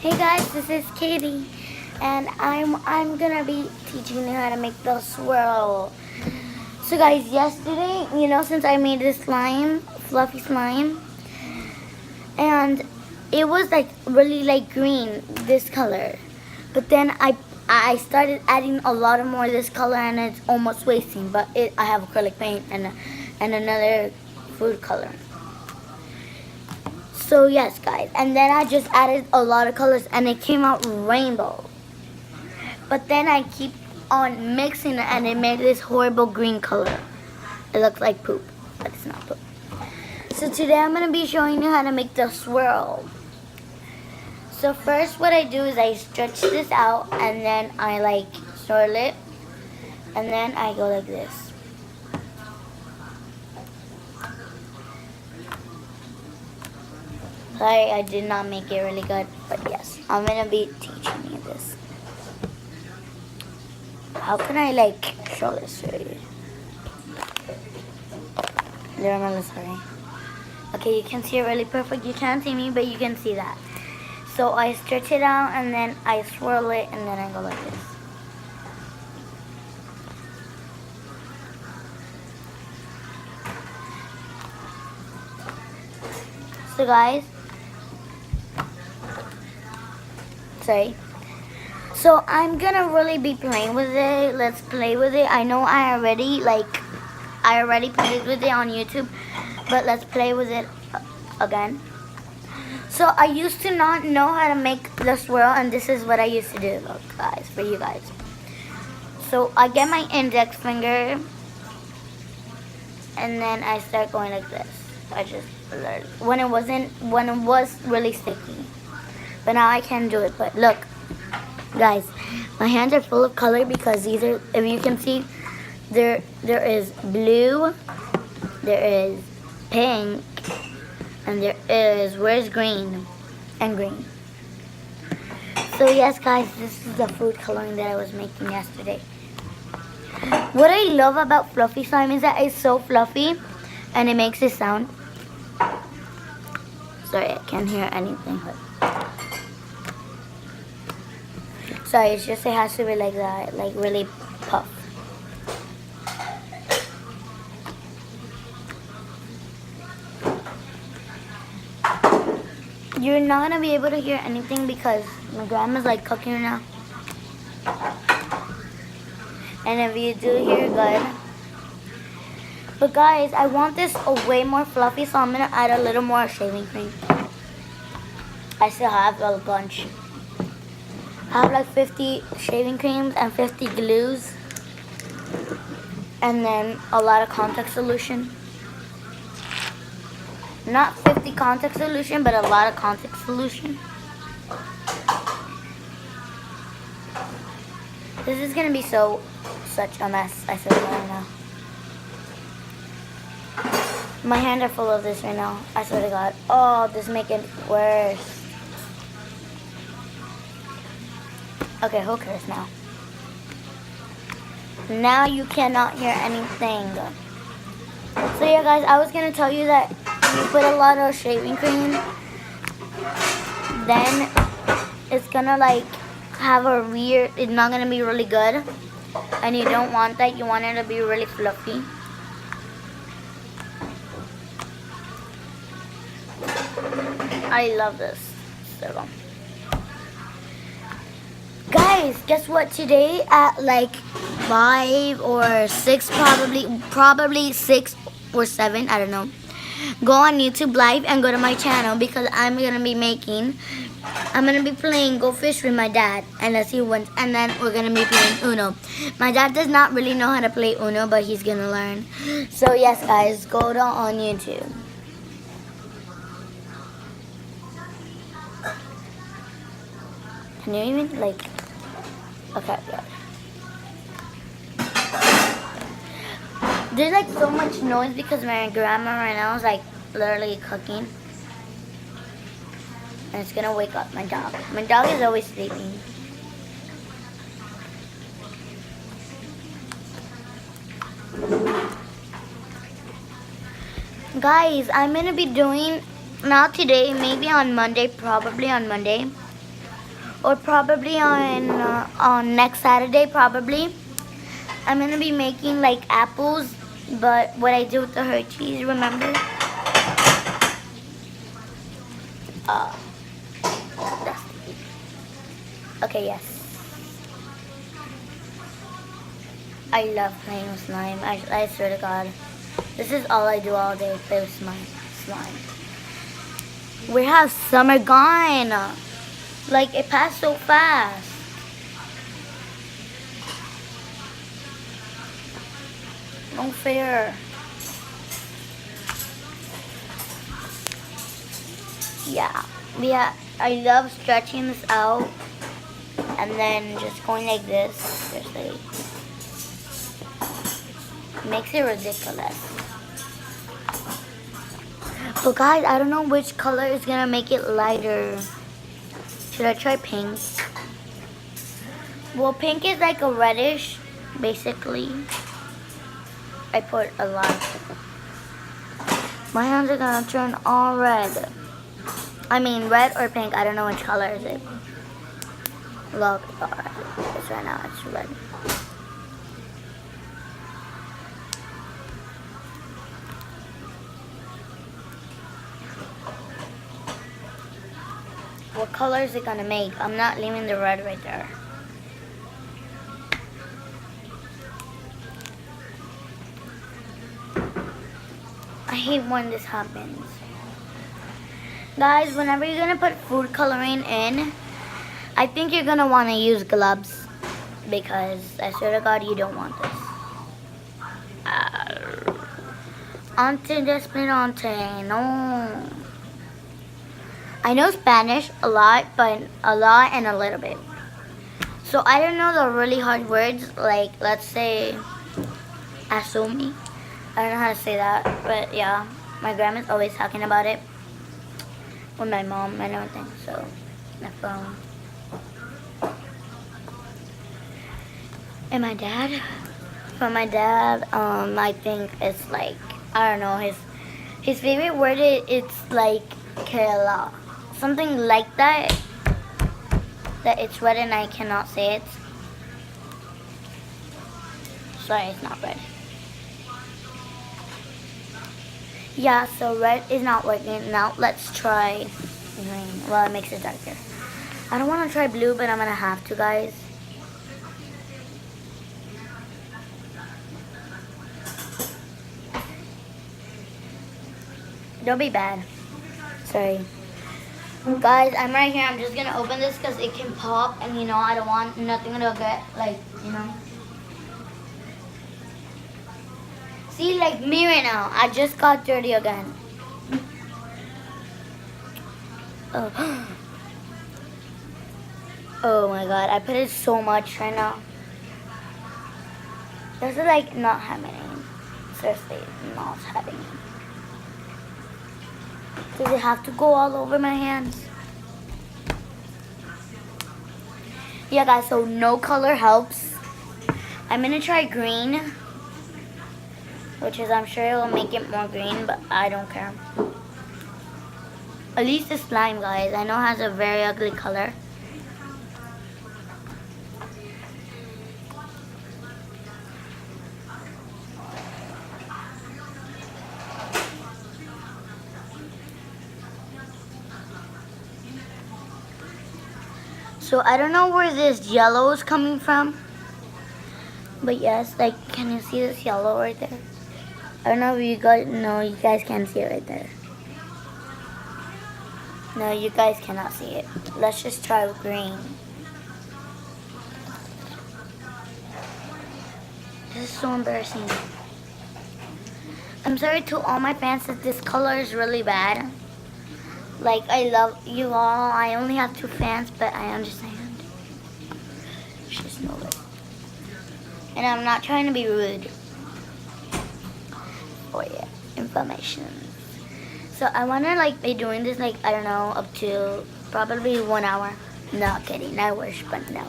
Hey guys, this is Katie, and I'm gonna be teaching you how to make the swirl. So guys, yesterday, since I made this slime, fluffy slime, and it was like really like green, this color. But then I started adding a lot of more of this color, and it's almost wasting. But I have acrylic paint and another food color. So yes, guys, and then I just added a lot of colors, and it came out rainbow. But then I keep on mixing it, and it made this horrible green color. It looks like poop, but it's not poop. So today I'm going to be showing you how to make the swirl. So first what I do is I stretch this out, and then I like swirl it, and then I go like this. Sorry, I did not make it really good, but yes, I'm going to be teaching you this. How can I like show this to you? There, I'm really sorry. Okay, you can see it really perfect. You can't see me, but you can see that. So I stretch it out, and then I swirl it, and then I go like this. So guys, sorry. So I'm gonna really be playing with it. Let's play with it. I know I already played with it on YouTube, but let's play with it again. So I used to not know how to make the swirl, and this is what I used to do, look, guys, for you guys. So I get my index finger, and then I start going like this. I just learned when it was really sticky, but now I can do it. But look, guys, my hands are full of color because these are, if you can see, there is blue, there is pink, and there is, where's green? And green. So yes, guys, this is the food coloring that I was making yesterday. What I love about fluffy slime is that it's so fluffy, and it makes this sound. Sorry, I can't hear anything. Sorry, it's just it has to be like that, like really puff. You're not gonna be able to hear anything because my grandma's like cooking right now. And if you do hear, good. But guys, I want this way more fluffy, so I'm gonna add a little more shaving cream. I still have a bunch. I have like 50 shaving creams and 50 glues, and then a lot of contact solution. Not 50 contact solution, but a lot of contact solution. This is gonna be such a mess, I said it right now. My hands are full of this right now, I swear to God. Oh, this make it worse. Okay, who cares now? Now you cannot hear anything. So yeah, guys, I was gonna tell you that you put a lot of shaving cream, then it's gonna like have a weird, it's not gonna be really good, and you don't want that. You want it to be really fluffy. I love this. So guys, guess what? Today at like 5 or 6, probably 6 or 7, I don't know. Go on YouTube Live and go to my channel because I'm gonna be playing Go Fish with my dad, and let's see once, and then we're gonna be playing Uno. My dad does not really know how to play Uno, but he's gonna learn. So yes, guys, go on YouTube. Can you even like? Okay, good. There's like so much noise because my grandma right now is like literally cooking. And it's gonna wake up my dog. My dog is always sleeping. Guys, I'm gonna be doing, not today, maybe on Monday, probably on Monday. or probably on next Saturday, probably I'm gonna be making like apples, but what I do with the Hershey's, remember? That's okay. Yes, I love playing with slime. I swear to God, this is all I do all day, play with slime. Where has summer gone? Like, it passed so fast. No fair. Yeah, I love stretching this out and then just going like this. Just like, makes it ridiculous. But guys, I don't know which color is gonna make it lighter. Should I try pink? Well, pink is like a reddish, basically. I put a lot. My hands are gonna turn all red. I mean, red or pink. I don't know which color is it. Look, it's right now. It's red. What color is it gonna make? I'm not leaving the red right there. I hate when this happens. Guys, whenever you're gonna put food coloring in, I think you're gonna wanna use gloves because I swear to God you don't want this. Antidespirante, no. I know Spanish a lot, but a lot and a little bit. So I don't know the really hard words, like let's say asumi. I don't know how to say that, but yeah, my grandma's always talking about it with my mom and everything, so my phone. And my dad, for my dad, I think it's like, I don't know, his favorite word it's like Kerala, something like that it's red and I cannot say it. Sorry, it's not red. Yeah, so red is not working. Now let's try green. Well, it makes it darker. I don't want to try blue, but I'm gonna have to, guys. Don't be bad. Sorry. Guys, I'm right here. I'm just gonna open this because it can pop, and you know I don't want nothing to get like, you know. See, like me right now, I just got dirty again. Oh. Oh my God, I put it so much right now. This is like not happening. Seriously, not happening. Does it have to go all over my hands? Yeah, guys, so no color helps. I'm gonna try green, which is, I'm sure it will make it more green, but I don't care. At least the slime, guys, I know it has a very ugly color. So I don't know where this yellow is coming from. But yes, like, can you see this yellow right there? I don't know if you guys, no, you guys can't see it right there. No, you guys cannot see it. Let's just try with green. This is so embarrassing. I'm sorry to all my fans that this color is really bad. Like, I love you all. I only have 2 fans, but I understand. Just know it. And I'm not trying to be rude. For your information. So I want to like be doing this like, I don't know, up to probably 1 hour. Not kidding. I wish, but no.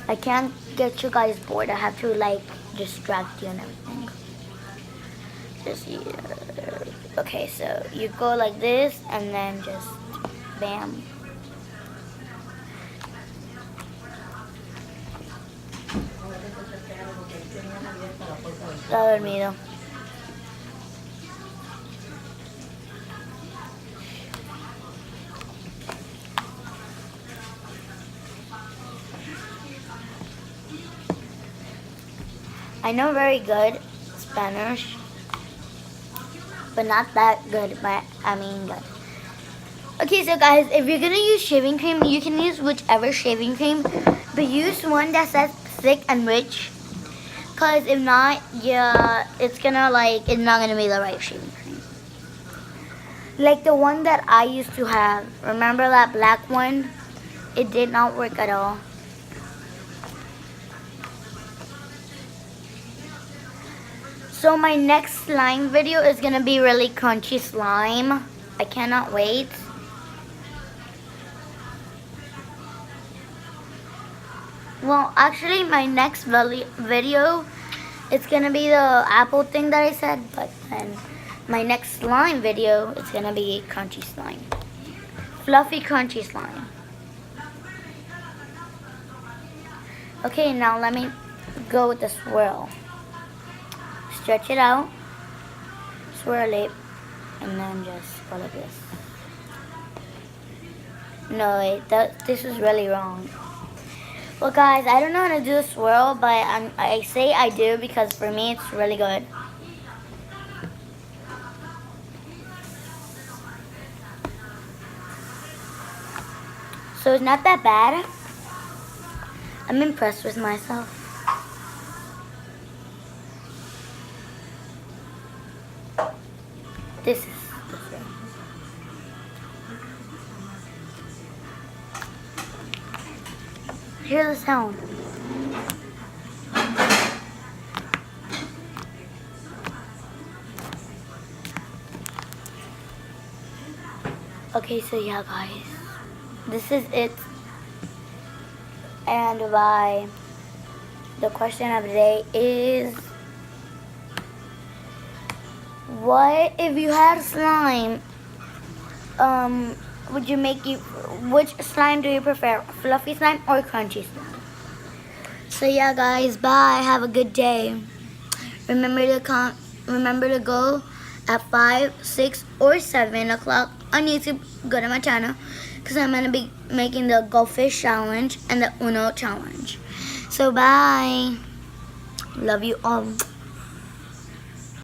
I can't get you guys bored. I have to like distract you and everything. Just okay, so you go like this and then just bam. Está dormido. I know very good Spanish, but not that good, but I mean good. Okay, so guys, if you're gonna use shaving cream, you can use whichever shaving cream, but use one that says thick and rich, cause if not, yeah, it's not gonna be the right shaving cream. Like the one that I used to have, remember that black one? It did not work at all. So my next slime video is gonna be really crunchy slime. I cannot wait. Well, actually my next video, it's gonna be the apple thing that I said, but then my next slime video, it's gonna be crunchy slime. Fluffy crunchy slime. Okay, now let me go with the swirl. Stretch it out, swirl it, and then just go like this. No, wait, this is really wrong. Well guys, I don't know how to do a swirl, but I say I do because for me it's really good. So it's not that bad. I'm impressed with myself. This is different. Hear the sound. Okay, so yeah guys, this is it. And the question of the day is, what if you had slime? Which slime do you prefer? Fluffy slime or crunchy slime? So yeah guys, bye. Have a good day. Remember to go at 5, 6, or 7 o'clock on YouTube. Go to my channel because I'm gonna be making the goldfish challenge and the Uno challenge. So bye. Love you all.